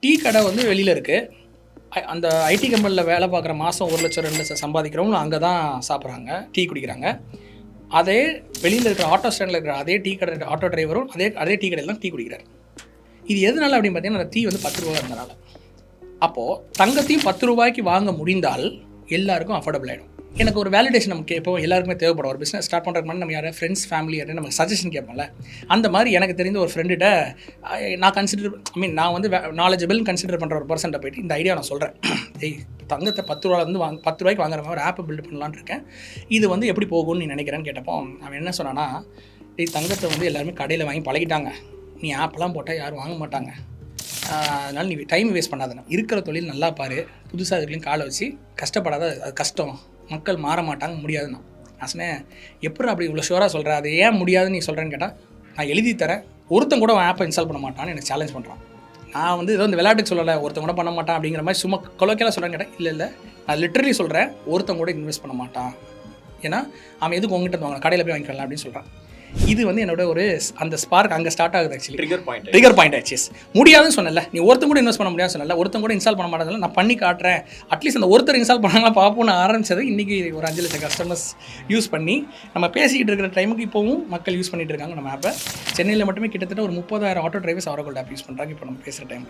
Tea கடை வந்து வெளியில் இருக்குது. அந்த ஐடி கம்பெனியில் வேலை பார்க்குற மாதம் 1,00,000 2,00,000 சம்பாதிக்கிறவங்க அங்கே தான் சாப்பிட்றாங்க, டீ குடிக்கிறாங்க. அதே வெளியில் இருக்கிற ஆட்டோ ஸ்டாண்டில் இருக்கிற அதே டீ கடை ஆட்டோ டிரைவரும் அதே டீ கடையில் தான் டீ குடிக்கிறார். இது எதனால அப்படின்னு பார்த்தீங்கன்னா, அந்த டீ வந்து 10 ரூபா இருந்தனால. அப்போது தங்கத்தையும் 10 ரூபாய்க்கு வாங்க முடிந்தால் எல்லாருக்கும் அஃபோர்டபுள் ஆகிடும். எனக்கு ஒரு வேலிடேஷன் நமக்கு இப்போ எல்லாருக்குமே தேவைப்படும். ஒரு பிஸ்னஸ் ஸ்டார்ட் பண்ணுறதுக்கு முன்னாடி நம்ம யாராவது ஃப்ரெண்ட்ஸ் ஃபேமிலி யாரும் நமக்கு சஜஷன் கேட்போம்ல. அந்த மாதிரி எனக்கு தெரிந்த ஒரு ஃப்ரெண்டுகிட்ட நான் வந்து நாலேஜபிள் கன்சிடர் பண்ணுற ஒரு பர்சன்ட்டை போய்ட்டு இந்த ஐடியா நான் சொல்கிறேன். தங்கத்தை 10 ரூபாலேருந்து 10 ரூபாய்க்கு வாங்குற மாதிரி ஒரு ஆப்பை பில்ட் பண்ணலான்னு இருக்கேன். இது வந்து எப்படி போகும்னு நீ நினைக்கிறேன்னு கேட்டப்போ அவன் என்ன சொன்னான்னா, தங்கத்தை வந்து எல்லாருமே கடையில் வாங்கி பழகிட்டாங்க, நீ ஆப்பெல்லாம் போட்டால் யாரும் வாங்க மாட்டாங்க, அதனால் நீ டைம் வேஸ்ட் பண்ணாதண்ணா, இருக்கிற தொழில் நல்லா பாரு, புதுசாக இதுலேயும் காலை வச்சு கஷ்டப்படாத, அது கஷ்டம், மக்கள் மாற மாட்டாங்க, முடியாதுண்ணா. நான் சொன்னேன், எப்படி அப்படி இவ்வளோ ஷுவராக சொல்கிறேன், அது ஏன் முடியாதுன்னு நீ சொல்கிறேன்னு கேட்டால், நான் எழுதி தரேன், ஒருத்தன் கூட ஆப்பை இன்ஸ்டால் பண்ண மாட்டான்னு எனக்கு சேலஞ்ச் பண்ணுறான். நான் வந்து ஏதோ இந்த விளையாட்டுக்கு சொல்லலை, ஒருத்தன் கூட பண்ண மாட்டான் அப்படிங்கிற மாதிரி சும்மா கொலோக்கியலாக சொல்கிறேன்னு கேட்டேன். இல்லை நான் லிட்டரலி சொல்கிறேன், ஒருத்தன் கூட இன்வெஸ்ட் பண்ண மாட்டான், ஏன்னா அவன் எதுக்கு உங்ககிட்ட வாங்க, கடையில் போய் வாங்கிக்கலாம் அப்படின்னு சொல்கிறான். இது வந்து என்னோட ஒரு அந்த ஸ்பார்க் அங்கே ஸ்டார்ட் ஆகுது. ஆக்சுவலி ட்ரிகர் பாயிண்ட் ஆச்சு. முடியாதுன்னு சொன்னல, நீ ஒருத்தன் கூட இன்வெஸ்ட் பண்ண முடியாது சொன்னல, ஒருத்தன் கூட இன்ஸ்டால் பண்ண மாட்டேன், நான் பண்ணி காட்டுறேன், அட்லீஸ்ட் அந்த ஒருத்தர் இன்ஸ்டால் பண்ணாங்களா பார்ப்போம்னு ஆரம்பிச்சது. இன்றைக்கி ஒரு 5 லட்சம் கஸ்டமர்ஸ் யூஸ் பண்ணி நம்ம பேசிக்கிட்டு இருக்கிற டைமுக்கு இப்போவும் மக்கள் யூஸ் பண்ணிட்டு இருக்காங்க நம்ம ஆப்பை. சென்னையில் மட்டுமே கிட்டத்தட்ட ஒரு 30,000 ஆட்டோ டிரைவர்ஸ் ஆரோகோல்ட் ஆப் யூஸ் பண்ணுறாங்க இப்போ நம்ம பேசுகிற டைமில்.